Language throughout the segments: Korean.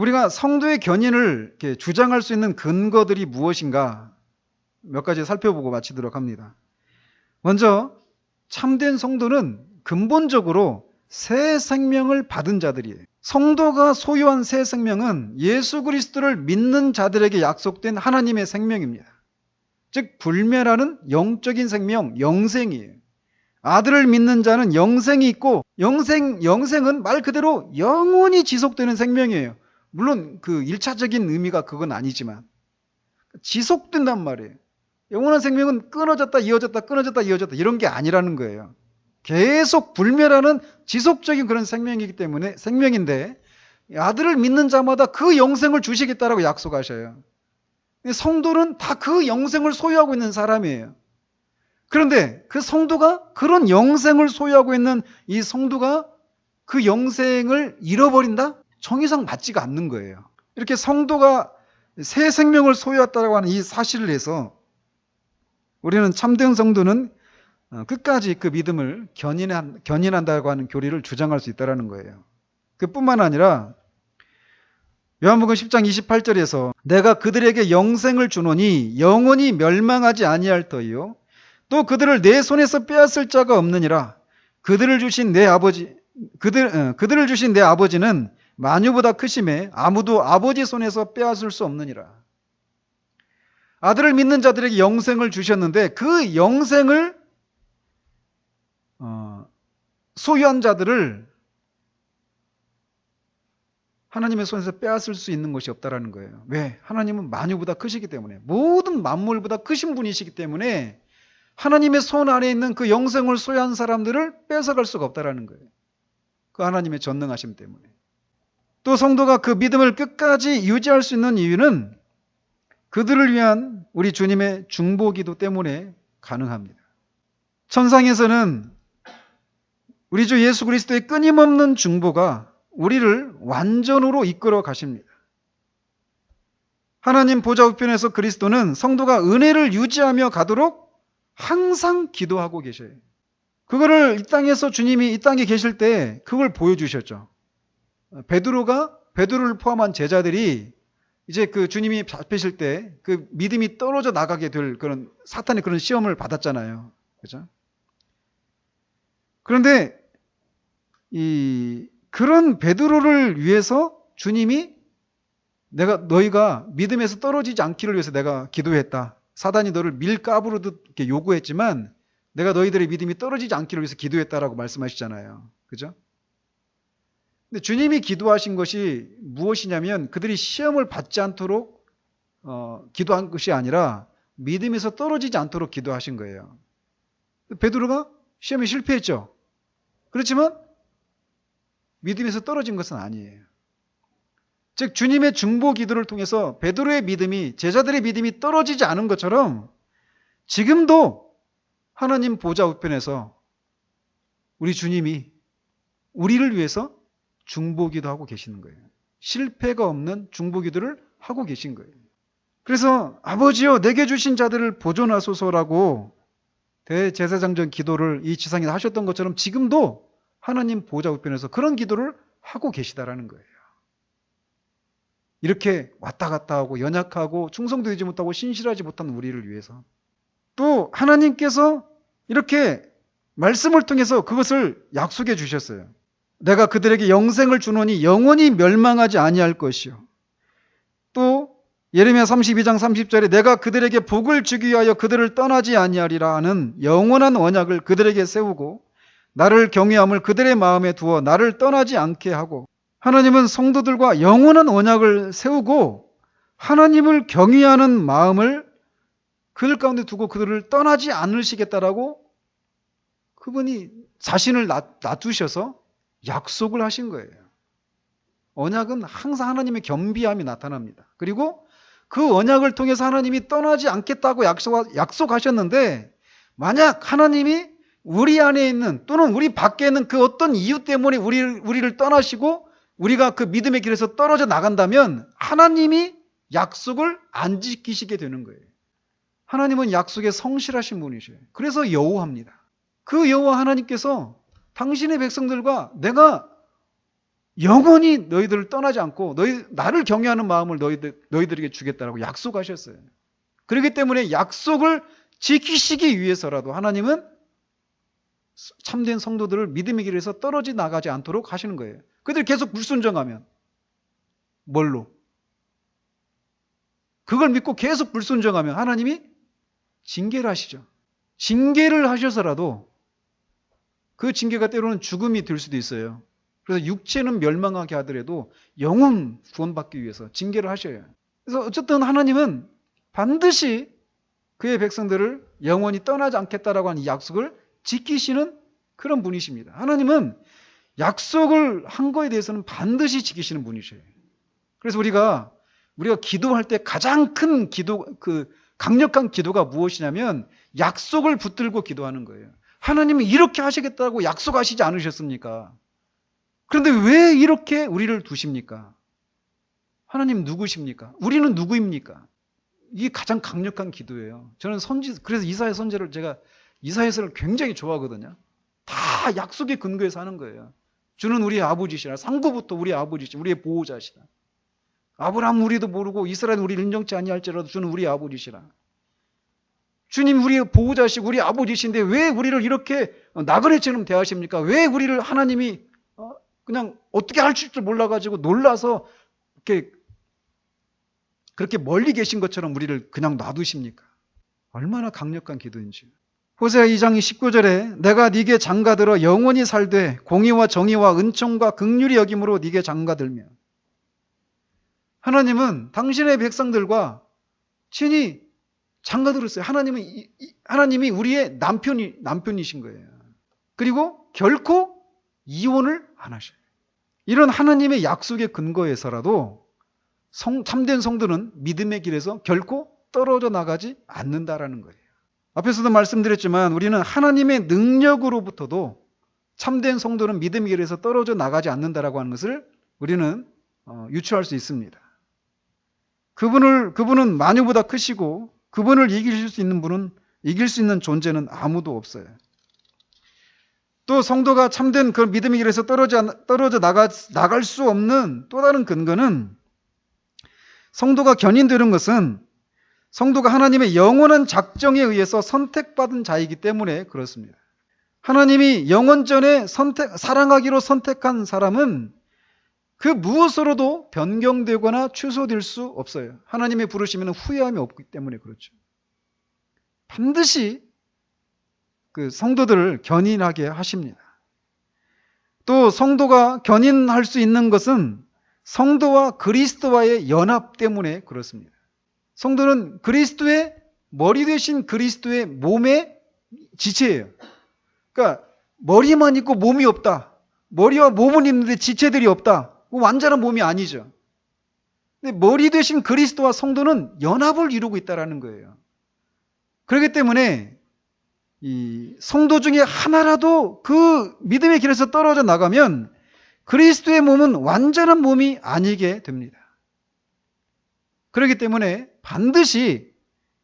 우리가 성도의 견인을 이렇게 주장할 수 있는 근거들이 무엇인가 몇 가지 살펴보고 마치도록 합니다. 먼저 참된 성도는 근본적으로 새 생명을 받은 자들이에요. 성도가 소유한 새 생명은 예수 그리스도를 믿는 자들에게 약속된 하나님의 생명입니다. 즉 불멸하는 영적인 생명, 영생이에요. 아들을 믿는 자는 영생이 있고 영생은 말 그대로 영원히 지속되는 생명이에요. 물론 그 1차적인 의미가 그건 아니지만 지속된단 말이에요. 영원한 생명은 끊어졌다 이어졌다 끊어졌다 이어졌다 이런 게 아니라는 거예요. 계속 불멸하는 지속적인 그런 생명이기 때문에 생명인데 아들을 믿는 자마다 그 영생을 주시겠다라고 약속하셔요. 성도는 다 그 영생을 소유하고 있는 사람이에요. 그런데 그 성도가 그런 영생을 소유하고 있는 이 성도가 그 영생을 잃어버린다? 정의상 맞지가 않는 거예요. 이렇게 성도가 새 생명을 소유했다고 하는 이 사실을 해서 우리는 참된 성도는 끝까지 그 믿음을 견인한다고 하는 교리를 주장할 수 있다는 거예요. 그뿐만 아니라 요한복음 10장 28절에서 내가 그들에게 영생을 주노니 영원히 멸망하지 아니할 터이요 또 그들을 내 손에서 빼앗을 자가 없느니라. 그들을 주신 내 아버지는 만유보다 크심에 아무도 아버지 손에서 빼앗을 수 없느니라. 아들을 믿는 자들에게 영생을 주셨는데 그 영생을 소유한 자들을 하나님의 손에서 빼앗을 수 있는 것이 없다라는 거예요. 왜? 하나님은 만유보다 크시기 때문에, 모든 만물보다 크신 분이시기 때문에 하나님의 손 안에 있는 그 영생을 소유한 사람들을 뺏어갈 수가 없다라는 거예요. 그 하나님의 전능하심 때문에. 또 성도가 그 믿음을 끝까지 유지할 수 있는 이유는 그들을 위한 우리 주님의 중보기도 때문에 가능합니다. 천상에서는 우리 주 예수 그리스도의 끊임없는 중보가 우리를 완전으로 이끌어 가십니다. 하나님 보좌 우편에서 그리스도는 성도가 은혜를 유지하며 가도록 항상 기도하고 계셔요. 그거를 이 땅에서 주님이 이 땅에 계실 때 그걸 보여주셨죠. 베드로를 포함한 제자들이 이제 그 주님이 잡히실 때 그 믿음이 떨어져 나가게 될 그런 사탄의 그런 시험을 받았잖아요. 그죠? 그런데 그런 베드로를 위해서 주님이 너희가 믿음에서 떨어지지 않기를 위해서 내가 기도했다. 사단이 너를 밀가부르듯 이렇게 요구했지만 내가 너희들의 믿음이 떨어지지 않기를 위해서 기도했다라고 말씀하시잖아요. 그죠? 근데 주님이 기도하신 것이 무엇이냐면 그들이 시험을 받지 않도록 기도한 것이 아니라 믿음에서 떨어지지 않도록 기도하신 거예요. 베드로가 시험에 실패했죠. 그렇지만 믿음에서 떨어진 것은 아니에요. 즉 주님의 중보 기도를 통해서 베드로의 믿음이, 제자들의 믿음이 떨어지지 않은 것처럼 지금도 하나님 보좌 우편에서 우리 주님이 우리를 위해서 중보 기도하고 계시는 거예요. 실패가 없는 중보 기도를 하고 계신 거예요. 그래서 아버지여 내게 주신 자들을 보존하소서라고 대제사장전 기도를 이 지상에서 하셨던 것처럼 지금도 하나님 보좌 우편에서 그런 기도를 하고 계시다라는 거예요. 이렇게 왔다 갔다 하고 연약하고 충성도 되지 못하고 신실하지 못한 우리를 위해서 또 하나님께서 이렇게 말씀을 통해서 그것을 약속해 주셨어요. 내가 그들에게 영생을 주노니 영원히 멸망하지 아니할 것이요. 또 예레미야 32장 30절에 내가 그들에게 복을 주기 위하여 그들을 떠나지 아니하리라 하는 영원한 언약을 그들에게 세우고 나를 경외함을 그들의 마음에 두어 나를 떠나지 않게 하고 하나님은 성도들과 영원한 언약을 세우고 하나님을 경외하는 마음을 그들 가운데 두고 그들을 떠나지 않으시겠다라고 그분이 자신을 놔두셔서 약속을 하신 거예요. 언약은 항상 하나님의 겸비함이 나타납니다. 그리고 그 언약을 통해서 하나님이 떠나지 않겠다고 약속하셨는데 만약 하나님이 우리 안에 있는 또는 우리 밖에 있는 그 어떤 이유 때문에 우리를 떠나시고 우리가 그 믿음의 길에서 떨어져 나간다면 하나님이 약속을 안 지키시게 되는 거예요. 하나님은 약속에 성실하신 분이셔요. 그래서 여호와입니다. 그 여호와 하나님께서 당신의 백성들과 내가 영원히 너희들을 떠나지 않고 나를 경외하는 마음을 너희들에게 주겠다라고 약속하셨어요. 그렇기 때문에 약속을 지키시기 위해서라도 하나님은 참된 성도들을 믿음의 길에서 떨어져 나가지 않도록 하시는 거예요. 그들이 계속 불순종하면 뭘로? 그걸 믿고 계속 불순종하면 하나님이 징계를 하시죠. 징계를 하셔서라도 그 징계가 때로는 죽음이 될 수도 있어요. 그래서 육체는 멸망하게 하더라도 영혼 구원받기 위해서 징계를 하셔요. 그래서 어쨌든 하나님은 반드시 그의 백성들을 영원히 떠나지 않겠다라고 하는 이 약속을 지키시는 그런 분이십니다. 하나님은 약속을 한 거에 대해서는 반드시 지키시는 분이셔요. 그래서 우리가 기도할 때 가장 큰 강력한 기도가 무엇이냐면 약속을 붙들고 기도하는 거예요. 하나님은 이렇게 하시겠다고 약속하시지 않으셨습니까? 그런데 왜 이렇게 우리를 두십니까? 하나님 누구십니까? 우리는 누구입니까? 이게 가장 강력한 기도예요. 저는 그래서 이사야 선제를 제가 이사야서를 굉장히 좋아하거든요. 다 약속의 근거에서 하는 거예요. 주는 우리의 아버지시라. 상부부터 우리의 아버지시라. 우리의 보호자시라. 아브라함 우리도 모르고 이스라엘 우리를 인정치 아니할지라도 주는 우리의 아버지시라. 주님 우리의 보호자시고 우리 아버지신데 왜 우리를 이렇게 나그네처럼 대하십니까? 왜 우리를 하나님이 그냥 어떻게 할 줄 몰라가지고 놀라서 그렇게 멀리 계신 것처럼 우리를 그냥 놔두십니까? 얼마나 강력한 기도인지. 호세아 2장 19절에 내가 네게 장가들어 영원히 살되 공의와 정의와 은총과 긍휼히 여김으로 네게 장가들며. 하나님은 당신의 백성들과 친히 장가들었어요. 하나님이 우리의 남편이신 거예요. 그리고 결코 이혼을 안 하셔요. 이런 하나님의 약속의 근거에서라도 참된 성도는 믿음의 길에서 결코 떨어져 나가지 않는다라는 거예요. 앞에서도 말씀드렸지만 우리는 하나님의 능력으로부터도 참된 성도는 믿음의 길에서 떨어져 나가지 않는다라고 하는 것을 우리는 유추할 수 있습니다. 그분은 만유보다 크시고 그분을 이길 수 있는 존재는 아무도 없어요. 또 성도가 참된 그 믿음의 길에서 떨어져 나갈 수 없는 또 다른 근거는 성도가 견인되는 것은 성도가 하나님의 영원한 작정에 의해서 선택받은 자이기 때문에 그렇습니다. 하나님이 영원전에 사랑하기로 선택한 사람은 그 무엇으로도 변경되거나 취소될 수 없어요. 하나님의 부르시면 후회함이 없기 때문에 그렇죠. 반드시 그 성도들을 견인하게 하십니다. 또 성도가 견인할 수 있는 것은 성도와 그리스도와의 연합 때문에 그렇습니다. 성도는 그리스도의 머리 되신 그리스도의 몸의 지체예요. 그러니까 머리만 있고 몸이 없다. 머리와 몸은 있는데 지체들이 없다. 완전한 몸이 아니죠. 근데 머리 되신 그리스도와 성도는 연합을 이루고 있다는 거예요. 그렇기 때문에 이 성도 중에 하나라도 그 믿음의 길에서 떨어져 나가면 그리스도의 몸은 완전한 몸이 아니게 됩니다. 그렇기 때문에 반드시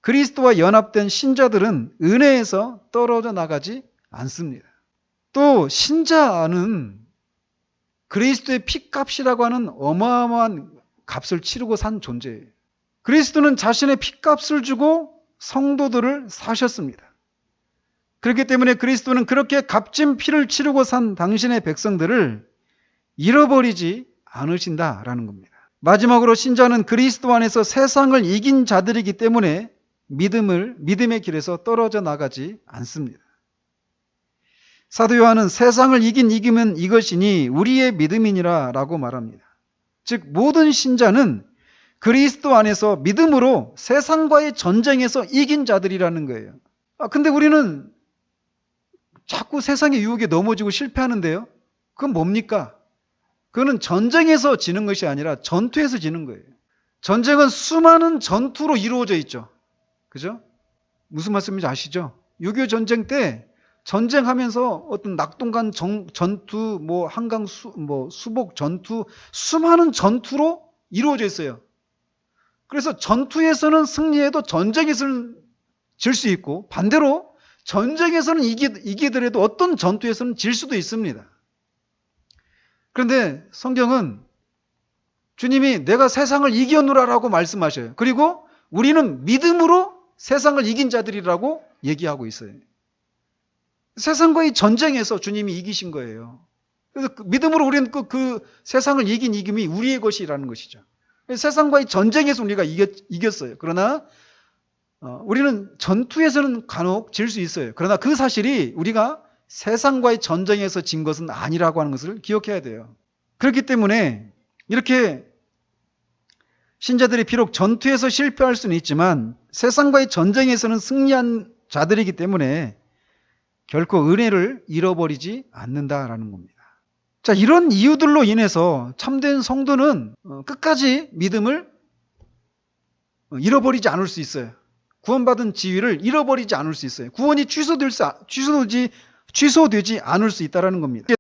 그리스도와 연합된 신자들은 은혜에서 떨어져 나가지 않습니다. 또 신자는 그리스도의 피값이라고 하는 어마어마한 값을 치르고 산 존재예요. 그리스도는 자신의 피값을 주고 성도들을 사셨습니다. 그렇기 때문에 그리스도는 그렇게 값진 피를 치르고 산 당신의 백성들을 잃어버리지 않으신다라는 겁니다. 마지막으로 신자는 그리스도 안에서 세상을 이긴 자들이기 때문에 믿음의 길에서 떨어져 나가지 않습니다. 사도 요한은 세상을 이기면 이것이니 우리의 믿음이니라 라고 말합니다. 즉 모든 신자는 그리스도 안에서 믿음으로 세상과의 전쟁에서 이긴 자들이라는 거예요. 근데 우리는 자꾸 세상의 유혹에 넘어지고 실패하는데요. 그건 뭡니까? 그거는 전쟁에서 지는 것이 아니라 전투에서 지는 거예요. 전쟁은 수많은 전투로 이루어져 있죠. 그죠? 무슨 말씀인지 아시죠? 6.25 전쟁 때 전쟁하면서 어떤 낙동강 전투, 한강 수복 전투, 수많은 전투로 이루어져 있어요. 그래서 전투에서는 승리해도 전쟁에서는 질 수 있고 반대로 전쟁에서는 이기더라도 어떤 전투에서는 질 수도 있습니다. 그런데 성경은 주님이 내가 세상을 이겼노라라고 말씀하셔요. 그리고 우리는 믿음으로 세상을 이긴 자들이라고 얘기하고 있어요. 세상과의 전쟁에서 주님이 이기신 거예요. 그래서 믿음으로 우리는 그 세상을 이긴 이김이 우리의 것이라는 것이죠. 세상과의 전쟁에서 우리가 이겼어요. 그러나 우리는 전투에서는 간혹 질 수 있어요. 그러나 그 사실이 우리가 세상과의 전쟁에서 진 것은 아니라고 하는 것을 기억해야 돼요. 그렇기 때문에 이렇게 신자들이 비록 전투에서 실패할 수는 있지만 세상과의 전쟁에서는 승리한 자들이기 때문에 결코 은혜를 잃어버리지 않는다라는 겁니다. 자, 이런 이유들로 인해서 참된 성도는 끝까지 믿음을 잃어버리지 않을 수 있어요. 구원받은 지위를 잃어버리지 않을 수 있어요. 구원이 취소되지 않을 수 있다는 겁니다.